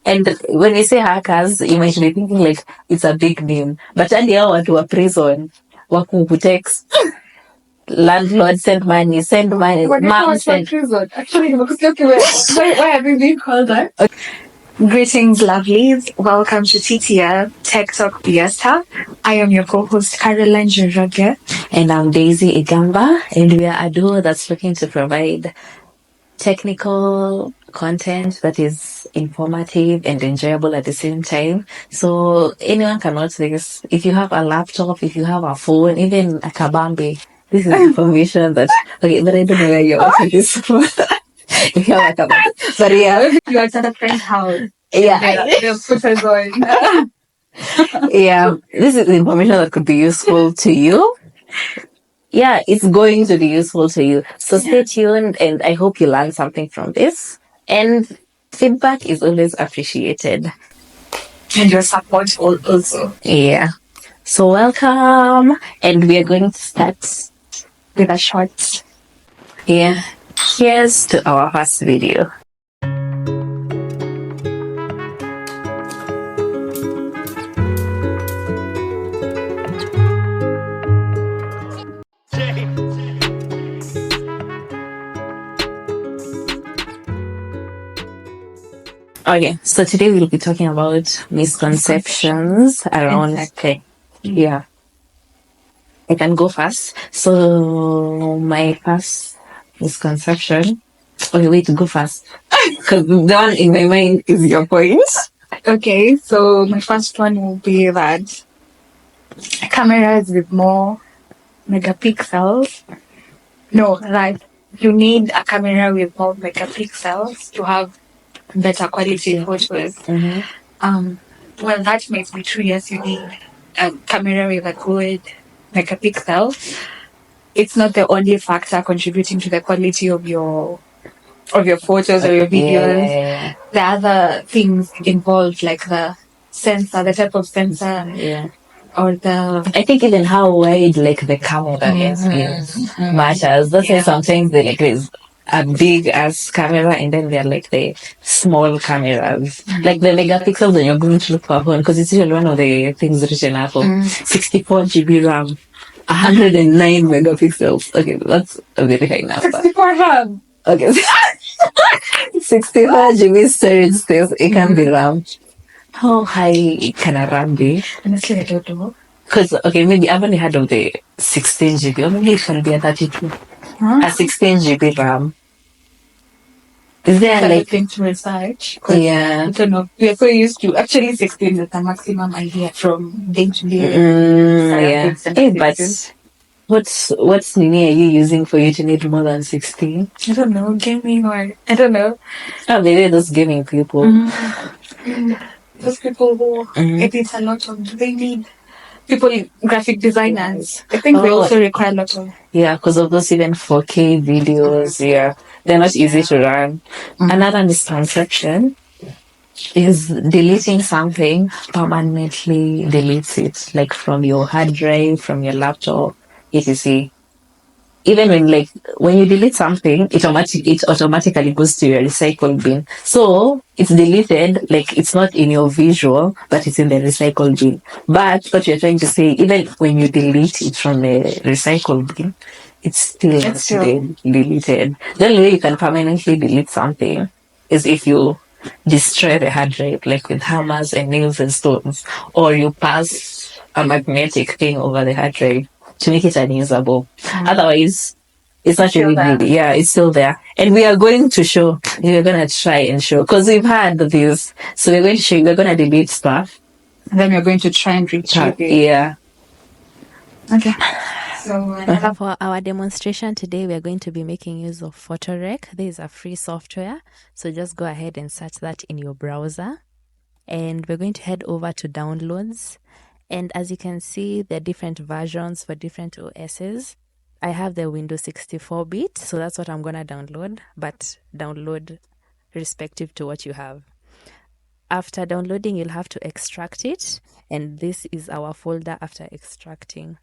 And when we say hackers, you might be thinking like it's a big name. But and hao watu wa prison, wakutext, landlord send money, mom send. Prison. Actually, why have you been called that? Greetings, lovelies. Welcome to TTL Tech Talk Fiesta. I am your co-host, Caroline Njoroge. And I'm Daisy Igamba, and we are a duo that's looking to provide technical content that is informative and enjoyable at the same time. So anyone can watch this. If you have a laptop, if you have a phone, even a kabambe, this is information that, okay, but I don't know where you're watching this from. If you have a kabambe. But yeah. You are at a friend's house. Yeah. Yeah. This is information that could be useful to you. Yeah, it's going to be useful to you. So stay tuned, and I hope you learn something from this. And feedback is always appreciated. And your support also. Yeah. So welcome, and we are going to start with a short. Yeah. Here's to our first video. Okay, so today we'll be talking about misconceptions around tech. Yeah. I can go first. So my first misconception. Okay, wait, go first. Because the one in my mind is your point. Okay, so my first one will be that cameras with more megapixels. No, that you need a camera with more megapixels to have better quality photos. Well, that makes me true. Yes, you need a camera with a good megapixel. It's not the only factor contributing to the quality of your photos or your videos. Yeah. The other things involved, like the sensor, the type of sensor. Yeah. Or I think even how wide like the camera is matters. That's why sometimes they like there's a big ass camera and then they're like the small cameras. Like the megapixels when you're going to look for a phone, because it's usually one of the things written up for 64 GB RAM, 109 megapixels. Okay, that's a very high number. 64 RAM. Okay. 64 GB storage space, it can be RAM. How high can a RAM be? Honestly, I don't know. Because, okay, maybe I've only heard of the 16 GB, or maybe it can be a 32. A 16 GB RAM. Is there like... thing to research? Yeah. I don't know. We are so used to... Actually, 16 is the maximum idea from day to day. Yeah. Hey, but what's Nini are you using for you to need more than 16? I don't know. Gaming or... I don't know. Oh, maybe those gaming people. Those people who edit a lot of... They need... People, graphic designers. I think they also require a lot of... Yeah, because of those even 4K videos, they're not easy to run. Another misconception is deleting something permanently deletes it, like from your hard drive, from your laptop, etc. Even when you delete something, it automatically goes to your recycle bin. So it's deleted, like it's not in your visual, but it's in the recycle bin. But what you're trying to say, even when you delete it from the recycle bin, it's still deleted. The only way you can permanently delete something is if you destroy the hard drive, like with hammers and nails and stones, or you pass a magnetic thing over the hard drive to make it unusable. Otherwise, it's not really good. Yeah, it's still there. And we are going to show, we're going to try and show, because we've had this. So we're going to show you, we're going to delete stuff. And then we're going to try and retrieve it. Yeah. Okay. So for our demonstration today, we are going to be making use of photorec. There is a free software. So just go ahead and search that in your browser. And we're going to head over to downloads. And as you can see, there are different versions for different OSs. I have the Windows 64-bit, so that's what I'm going to download, but download respective to what you have. After downloading, you'll have to extract it, and this is our folder after extracting.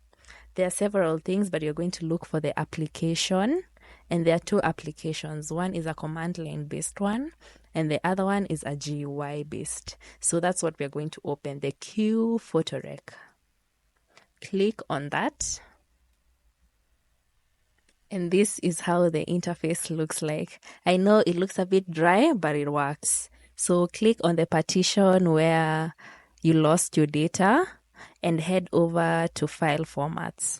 There are several things, but you're going to look for the application, And there are two applications. One is a command line based one, and the other one is a GUI based. So that's what we're going to open, the Q photorec. Click on that. And this is how the interface looks like. I know it looks a bit dry, but it works. So click on the partition where you lost your data and head over to file formats.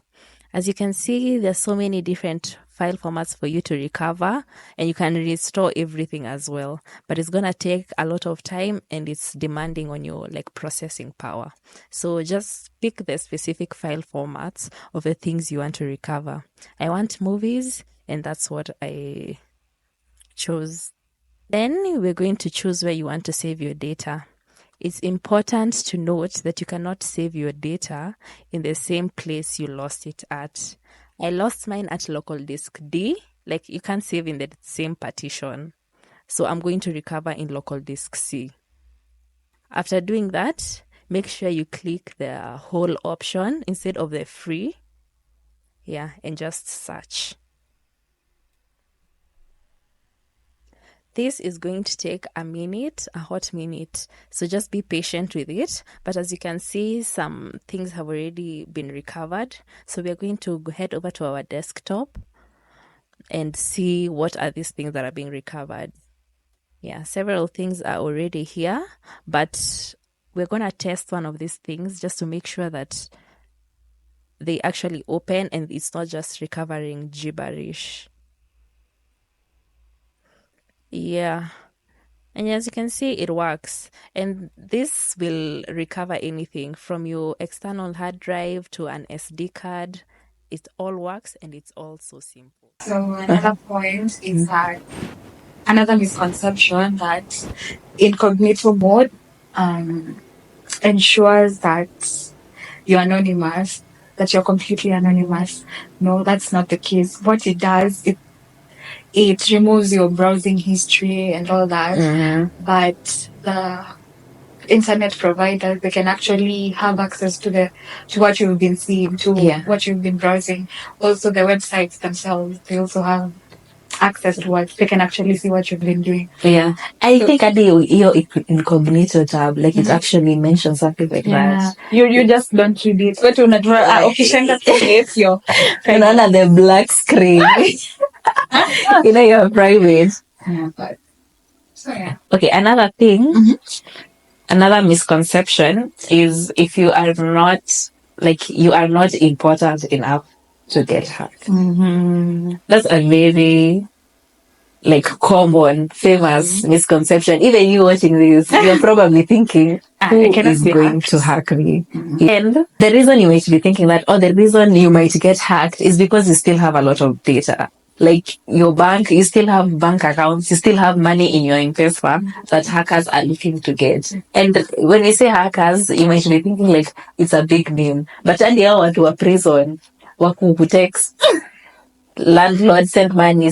As you can see, there's so many different file formats for you to recover, and you can restore everything as well. But it's going to take a lot of time, and it's demanding on your processing power. So just pick the specific file formats of the things you want to recover. I want movies, and that's what I chose. Then we're going to choose where you want to save your data. It's important to note that you cannot save your data in the same place you lost it at. I lost mine at local disk D. You can't save in the same partition. So I'm going to recover in local disk C. After doing that, make sure you click the whole option instead of the free. Yeah, and just search. This is going to take a minute, a hot minute. So just be patient with it. But as you can see, some things have already been recovered. So we are going to head over to our desktop and see what are these things that are being recovered. Yeah, several things are already here, but we're going to test one of these things just to make sure that they actually open and it's not just recovering gibberish. Yeah, and as you can see, it works. And this will recover anything from your external hard drive to an SD card. It all works, and it's all so simple. So another point is that another misconception that incognito mode ensures that you're anonymous, that you're completely anonymous. No, that's not the case. What it does, it removes your browsing history and all that. Mm-hmm. But the internet providers, they can actually have access to what you've been seeing, to what you've been browsing. Also, the websites themselves, they also have access to what they can actually see what you've been doing. Yeah, I think at your incognito tab, it actually mentions something like that. You just don't read it. What Unaona the black screen. You're private. Yeah, but so yeah. Okay, another thing, another misconception is if you are not important enough to get hacked. That's a very common, famous misconception. Even you watching this, you're probably thinking, who is going to hack me? And the reason you might be thinking that, the reason you might get hacked is because you still have a lot of data. Your bank, you still have bank accounts, you still have money in your M-Pesa that hackers are looking to get. And when we say hackers, you might be thinking it's a big name. But hadi hao watu wa prison, wakukutext, landlord send money,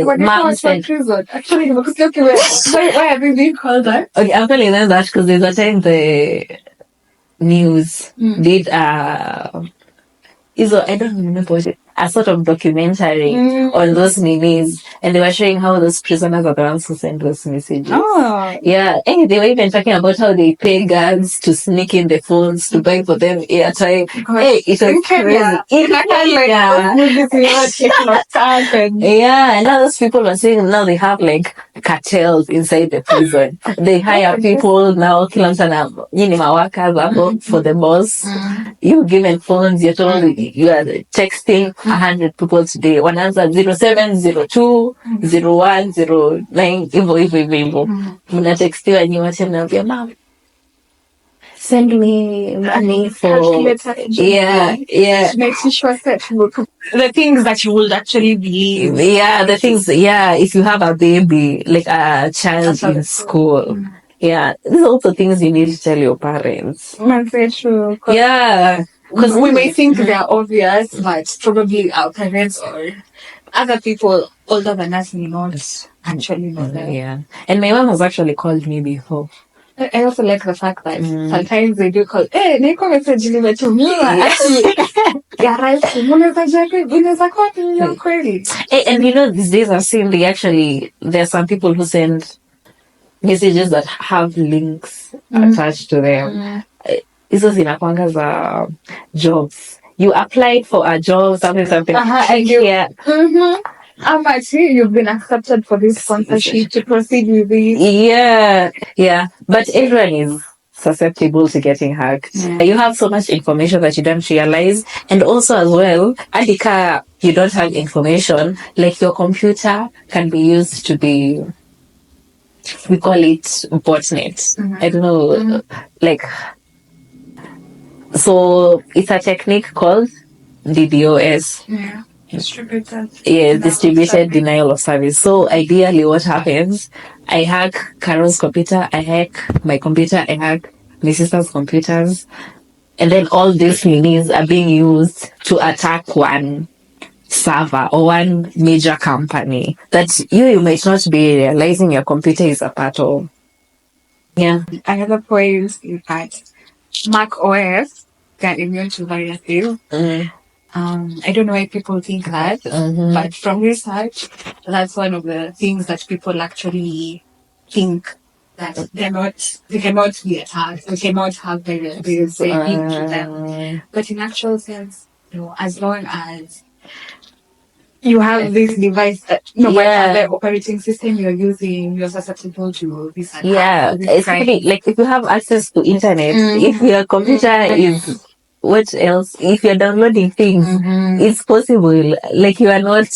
mom send. Actually, why are they being called that? Okay, I'm telling them that because there's a time the news did I don't remember what a sort of documentary on those minis, and they were showing how those prisoners are the ones who send those messages. Yeah, and they were even talking about how they pay guards to sneak in the phones to buy for them airtime. Hey, it was crazy. Yeah, and now those people are saying now they have cartels inside the prison. They hire people now, kila mtu ana nyinyi mawaka hapo for the boss. You're given phones, you're told you are texting 100 people today. Wanaanza 0702 0109 hivyo. Mnatextiwa nyi wote mnaambia mom, send me money for makes sure that the things that you would actually believe. Yeah, the things. Yeah, if you have a baby, a child in school. Yeah, these are also things you need to tell your parents. That's very true. Yeah. Because we may think they're obvious, but probably our parents or other people older than us may not actually know that. Yeah. And my mom has actually called me before I also like the fact that sometimes they do call, niko message nimetumiwa. Yeah, right. Unaweza kuwa ni kweli. And you know, these days I've seen there are some people who send messages that have links attached to them. Hizo zinakwanga za jobs. You applied for a job, something. And how much you've been accepted for this sponsorship to proceed with it. Yeah. But everyone is susceptible to getting hacked. You have so much information that you don't realize. And also as well, Adika, you don't have information, like your computer can be used to be, we call it botnet. I don't know, like, so it's a technique called DDoS. Yeah. Distributed denial of service. So ideally what happens, I hack Carol's computer, I hack my computer, I hack my sister's computers, and then all these minis are being used to attack one server or one major company that you might not be realizing your computer is a part of. Yeah. Another point is that Mac OS got immune to viruses. I don't know why people think that, but from research, that's one of the things that people actually think, that they cannot be attacked, they cannot have viruses into them. But in actual sense, as long as you have this device, no matter the operating system you're using, you're susceptible to this attack. Yeah, especially like if you have access to internet, if your computer is, what else? If you're downloading things, it's possible. Like you are not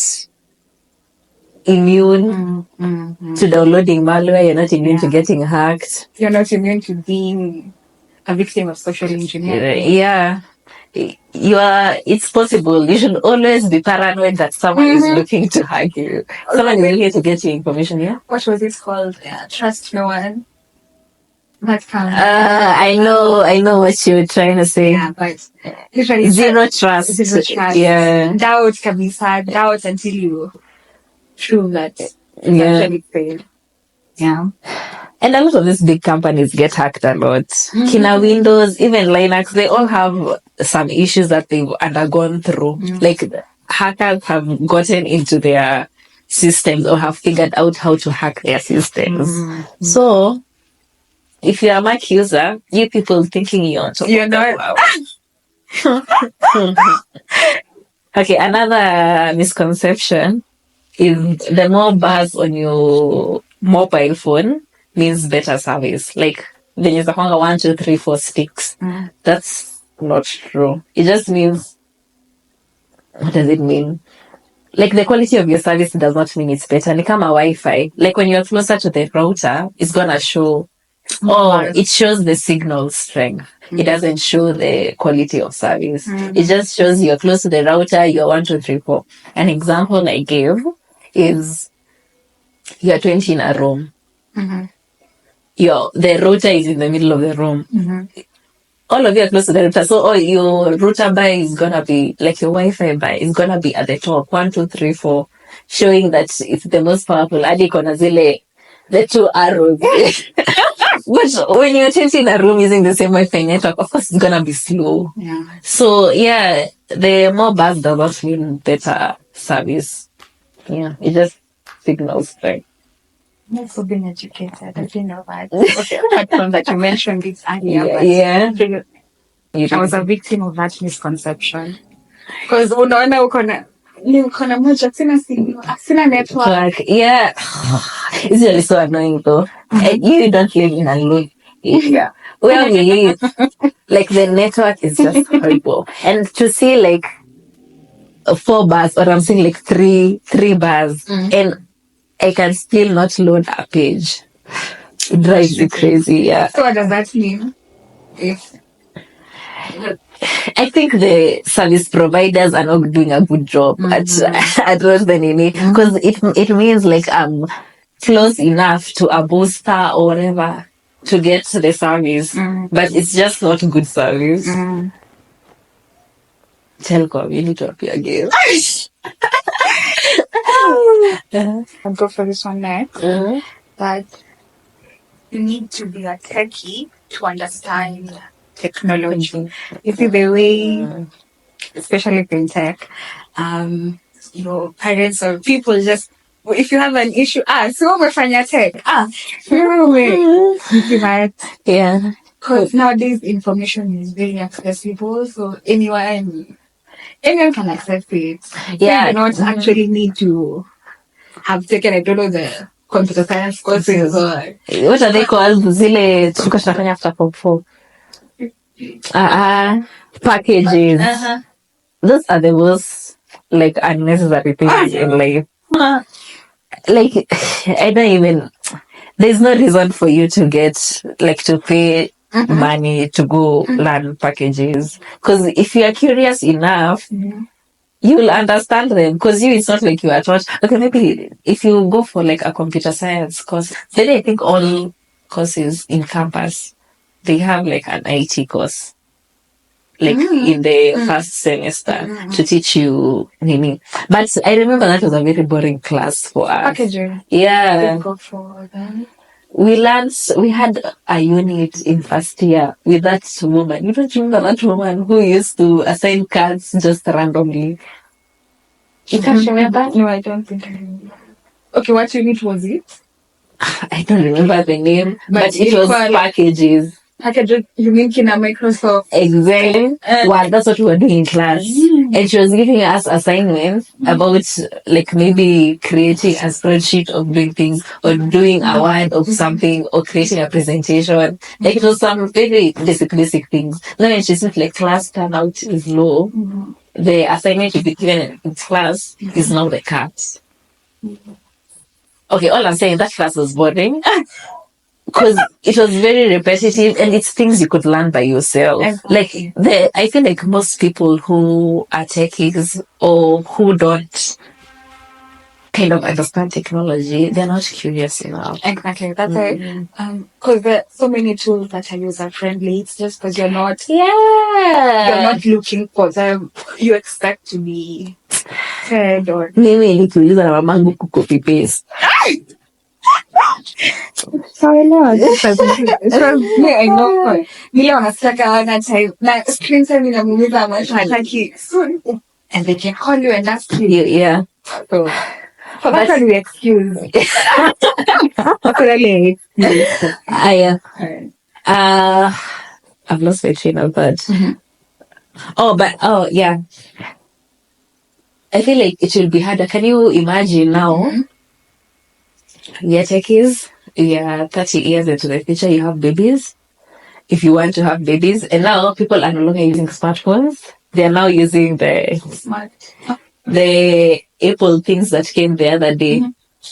immune to downloading malware, you're not immune to getting hacked. You're not immune to being a victim of social engineering. Yeah. It's possible. You should always be paranoid that someone is looking to hack you. Someone is looking to get your information, yeah? What was it called? Trust no one. That counts. I know what you're trying to say. Yeah, but usually zero trust. Zero trust. Yeah. Doubt can be sad. Doubt until you prove that it's actually failed. Yeah. And a lot of these big companies get hacked a lot. Kina Windows, even Linux, they all have some issues that they've undergone through. Like hackers have gotten into their systems or have figured out how to hack their systems. So if you're a Mac user, you people thinking you're not. Okay, another misconception is the more bars on your mobile phone means better service. Like when you have 1, 2, 3, 4 sticks. That's not true. It just means, what does it mean? Like the quality of your service does not mean it's better. Ni kama Wi-Fi. Like when you're closer to the router, it's gonna show, it shows the signal strength. It doesn't show the quality of service. It just shows you're close to the router, you're 1, 2, 3, 4. An example I gave is you're 20 in a room. The router is in the middle of the room. All of you are close to the router. So your router by is gonna be, like your Wi-Fi by is gonna be at the top, 1, 2, 3, 4, showing that it's the most powerful. Adi kona zile, the 2 arrows. But when you're 20 in a room using the same Wi-Fi network, of course it's gonna be slow. Yeah. So the more bars does not mean better service. Yeah, it just signals strength. Thanks for being educated. I didn't know that. Okay, apart from that, you mentioned this earlier. I was a victim of that misconception. Because unaona uko na moja, sina network. Yeah. It's really so annoying though. You don't live in a loop. Yeah. Where we live, like the network is just horrible. And to see like 4 bars, or I'm saying like 3 bars, and I can still not load a page. It drives me crazy, yeah. So what does that mean? I think the service providers are not doing a good job at the Nini, because it means like I'm close enough to a booster or whatever to get the service, but it's just not good service. Telcom, you need to appear again. I'll go for this one next. That you need to be a techie to understand technology. You see the way, especially in tech, your parents or people just, if you have an issue, so umefanya tech, you see that? Yeah. Because nowadays information is very accessible, so anyone can access it. So Yeah. you do not actually need to have taken, I don't know, the computer science courses or What are they called? Zile tulikuwa tunafanya after form 4. Packages. Those are the most like unnecessary things in life. Like I don't even. There's no reason for you to get like to pay money to go learn packages. Because if you are curious enough, you will understand them. Because it's not like you are taught. Okay, maybe if you go for like a computer science course, then I think all courses in campus they have like an IT course. Like in the first semester to teach you Nini. But I remember that was a very boring class for us. packaging. Yeah. Go for them. We had a unit in first year with that woman. You don't remember that woman who used to assign cards just randomly? You can't remember? No, I don't think I remember. Okay, what unit was it? I don't remember the name, but it was equal- packages. Packaging, you mean in a Microsoft? Exactly. Well, that's what we were doing in class. And she was giving us assignments about like maybe creating a spreadsheet of doing things or doing a word of something or creating a presentation. Like it was some very basic things. Now when she said like class turnout is low, the assignment you be given in class is now the cards. Okay, all I'm saying that class was boring. Because it was very repetitive and it's things you could learn by yourself. Exactly. Like I feel like most people who are techies or who don't kind of understand technology, they're not curious enough. Exactly. That's it. Because there are so many tools that are user friendly. It's just because you're not looking for them. You expect to be fed or Mimi nikiuliza na mamangu kucopy paste. I know. Vile wanasitaka wana time na screen time inamuumiza macho hataki. And they can call you and ask you. Yeah. So that's what we excuse. Definitely excuse. I've lost my train of thought. Oh yeah. I feel like it will be harder. Can you imagine now? We are techies. We are 30 years into the future. You have babies. If you want to have babies, and now people are no longer using smartphones. They are now using the Apple things that came the other day.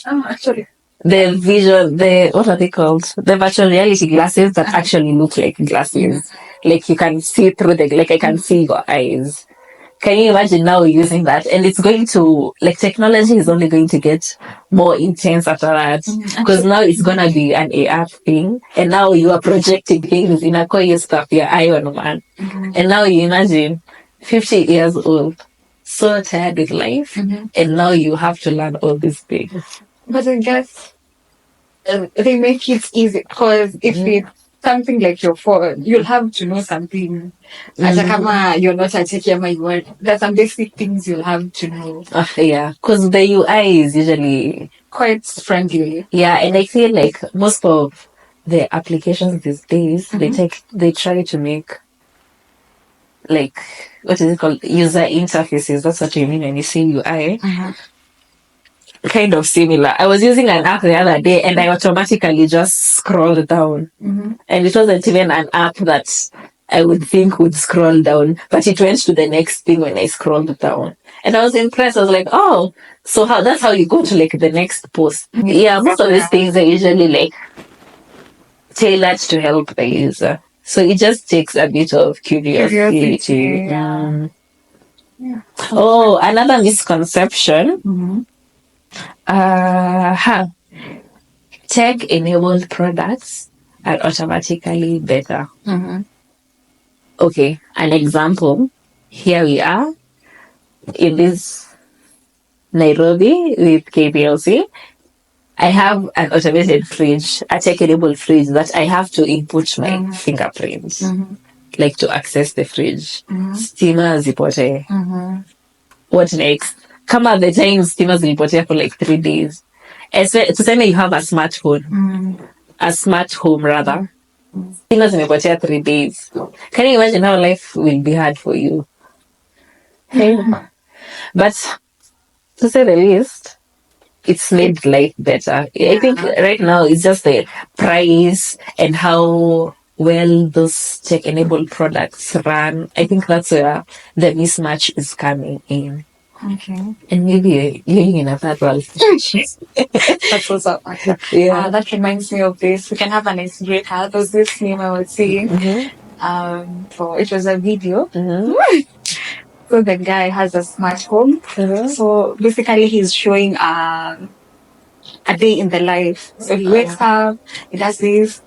Actually. What are they called? The virtual reality glasses that actually look like glasses. Like you can see through like I can see your eyes. Can you imagine now using that? And it's going to, like, technology is only going to get more intense after that. Because now it's going to be an AR thing. And now you are projecting things in a coil stuff, your eye on one. And now you imagine 50 years old, so tired with life. And now you have to learn all these things. But I guess they make it easy because if it's something like your phone, you'll have to know something. Hata kama you're not a techie, there's some basic things you'll have to know. Yeah, because the UI is usually quite friendly. Yeah, and I feel like most of the applications these days, they try to make like, what is it called? User interfaces. That's what you mean when you say UI. Kind of similar. I was using an app the other day and I automatically just scrolled down. And it wasn't even an app that I would think would scroll down, but it went to the next thing when I scrolled down. And I was impressed. I was like, oh, so that's how you go to like the next post. Yeah, most of these things are usually like tailored to help the user. So it just takes a bit of curiosity. Yeah. Oh, another misconception. Tech-enabled products are automatically better. Okay, an example. Here we are in this Nairobi with KPLC. I have an automated fridge, a tech-enabled fridge that I have to input my fingerprint, like to access the fridge. Stima zipotee. What next? Come at the time stima zilipotea for like 3 days. Tuseme you have a smartphone, a smart home rather. Stima zimepotea 3 days. Can you imagine how life will be hard for you? Hey. But to say the least, it's made life better. I think right now it's just the price and how well those tech-enabled products run. I think that's where the mismatch is coming in. Okay. And maybe you're living in a third world. That's what's up. Yeah. That reminds me of this. We can have an icebreaker. There was this meme I was seeing. So it was a video. So the guy has a smart home. So basically he's showing a day in the life. So he wakes up, he does this.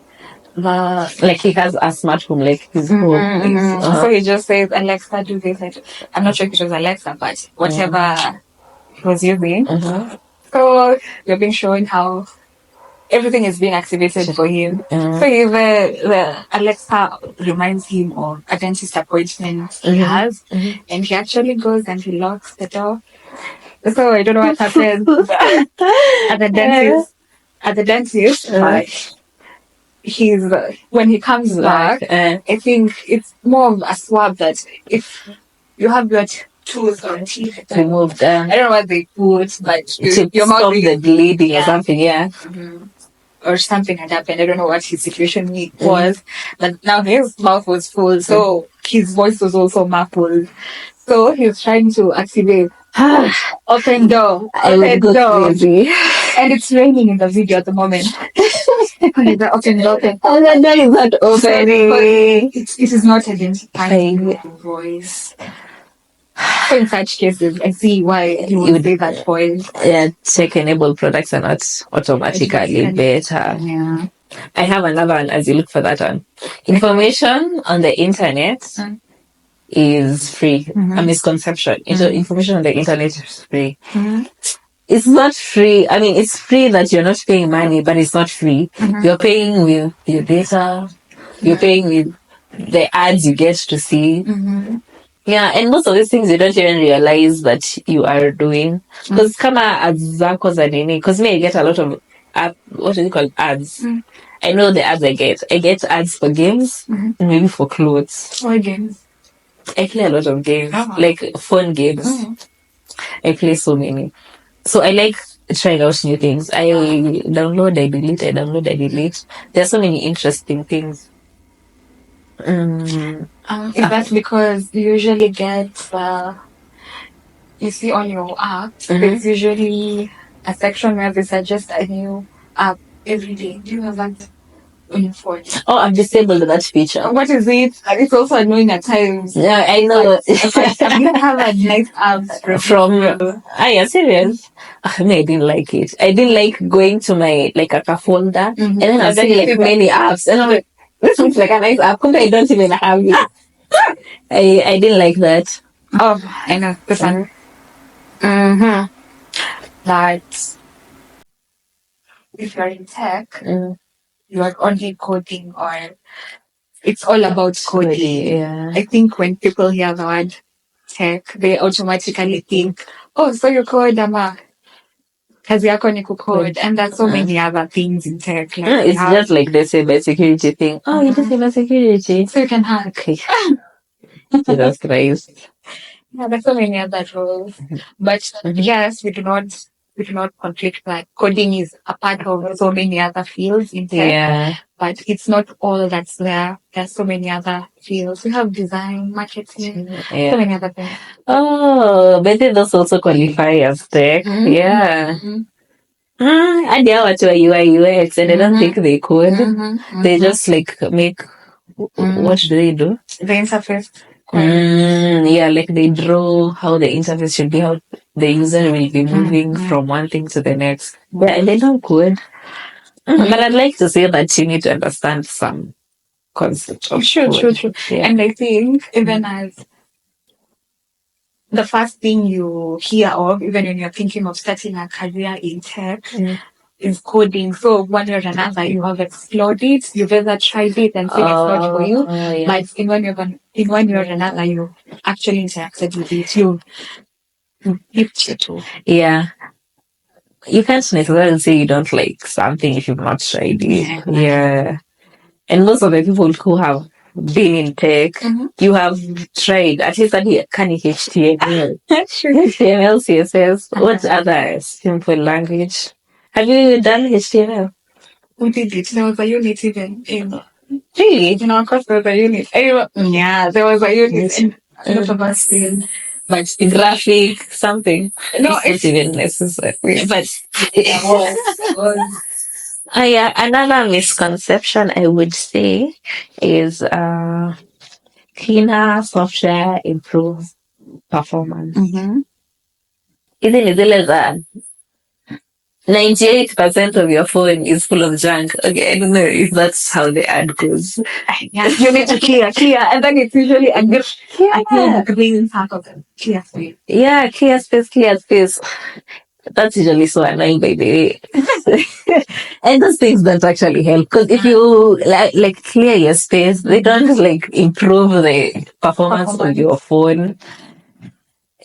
Like he has a smart home, like his home. So he just says, Alexa, do this. I'm not sure if it was Alexa, but whatever he was using. So we're being shown how everything is being activated for him. So the Alexa reminds him of a dentist appointment he has, and he actually goes and he locks the door. So I don't know what happens at the dentist. But he's when he comes back, I think it's more of a swab that if you have your tooth or teeth removed, I don't know what they put, but to your stop mouth the bleeding or something, or something had happened. I don't know what his situation was, but now his mouth was full, so his voice was also muffled. So he's trying to activate open door, I would go crazy. and it's raining in the video at the moment. Open door. And then that is not opening. It is not identifying the voice. So in such cases, I see why you would say that point. Yeah, tech-enabled products are not automatically better. Yeah. I have another one as you look for that one. Information on the internet is free. A misconception. Information on the internet is free. It's not free. I mean, it's free that you're not paying money, but it's not free. You're paying with your data. You're paying with the ads you get to see. Yeah, and most of these things you don't even realize that you are doing. Because kama ads zako za nini, because me I get a lot of what is it called, ads. I know the ads I get. I get ads for games and maybe for clothes. What games? I play a lot of games, like phone games. I play so many. So I like trying out new things. I download, I delete, I download, I delete. There are so many interesting things. Is that because you usually get, you see on your app, there's usually a section where they suggest a new app every day. Do you have that on your phone? Oh, I've disabled that feature. What is it? It's also annoying at times. Yeah, I know. But I didn't have a nice app from yeah, serious. I didn't like it. I didn't like going to my like a folder and then I'm seeing like many apps and I'm like, this looks like a nice app. I don't even have it. I didn't like that. Oh, I know this one. That if you're in tech, you are only coding, or it's all about coding. Yeah. I think when people hear the word tech, they automatically think, oh, so you code ama kazi yako ni kucode, and there's so many other things in tech. Like it's just like the cybersecurity thing. Oh, you do cybersecurity, so you can hack. Jesus Christ. Yeah, there's so many other roles, but yes, we do not conflict that coding is a part of so many other fields in tech. Yeah. But it's not all that's there. There's so many other fields. We have design, marketing, so many other things. Oh, but then those also qualify as tech. Yeah. And yeah, what UI UX, and I don't think they could. They just like make. What do they do? The interface. Yeah, like they draw how the interface should be, how the user will be moving from one thing to the next. Yeah, and they don't code. But I'd like to say that you need to understand some concept of True. Yeah. And I think even as the first thing you hear of, even when you're thinking of starting a career in tech, is coding. So one way or another, you have explored it, you've ever tried it and seen it's not for you. Yeah. But in one way or another, you actually interacted with it. You dipped your toe. Yeah. You can't necessarily say you don't like something if you've not tried it. Yeah. And most of the people who have been in tech, you have tried at least study can HTML. Sure. HTML, CSS, what other simple language? Have you done HTML? Who did it? There was a unit even in Really? in our course. There was a unit. Yeah, there was a unit. And a lot of us did. But graphic something. No, it's not even necessary. But yeah, another misconception I would say is cleaner software improves performance. Isn't it that 98% of your phone is full of junk? Okay, I don't know if that's how the ad goes. Yeah, you need to clear, and then it's usually a green part of the clear space. Yeah, clear space. That's usually so annoying, by the way. And those things don't actually help because if you like clear your space, they don't like improve the performance of your phone.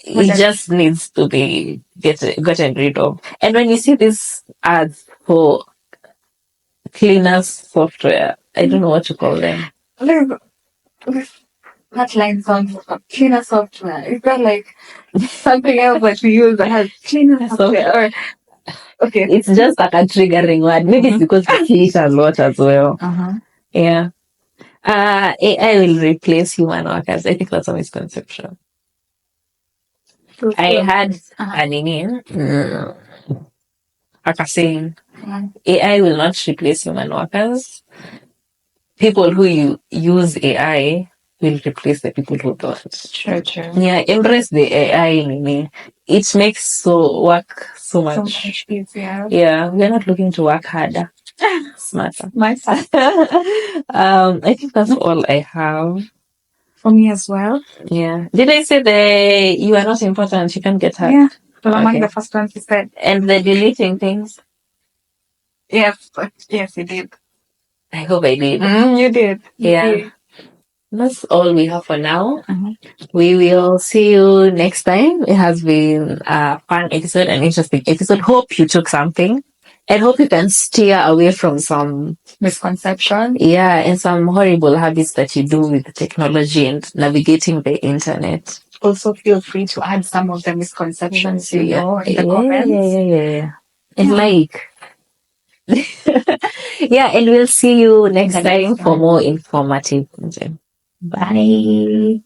It just needs to be gotten rid of. And when you see these ads for cleaner software, I don't know what to call them. That line sounds like cleaner software. Is that like something else that we use that has cleaner software? Okay. It's just like a triggering word. Maybe it's because we see it a lot as well. Yeah. AI will replace human workers. I think that's a misconception. I had a saying, AI will not replace human workers. People who use AI will replace the people who don't. True. Yeah, embrace the AI, Nini. It makes work so much easier. Yeah, we're not looking to work harder. Smarter. I think that's all I have. For me as well. Yeah. Did I say you are not important, you can get hurt? Yeah. Well, among the first ones you said. And the deleting things? Yes, you did. I hope I did. You did. Yeah. That's all we have for now. We will see you next time. It has been a fun episode, an interesting episode. Hope you took something. And hope you can steer away from some misconceptions. Yeah, and some horrible habits that you do with technology and navigating the internet. Also, feel free to add some of the misconceptions in the comments. Yeah. And yeah, and we'll see you next time for more informative content. Bye.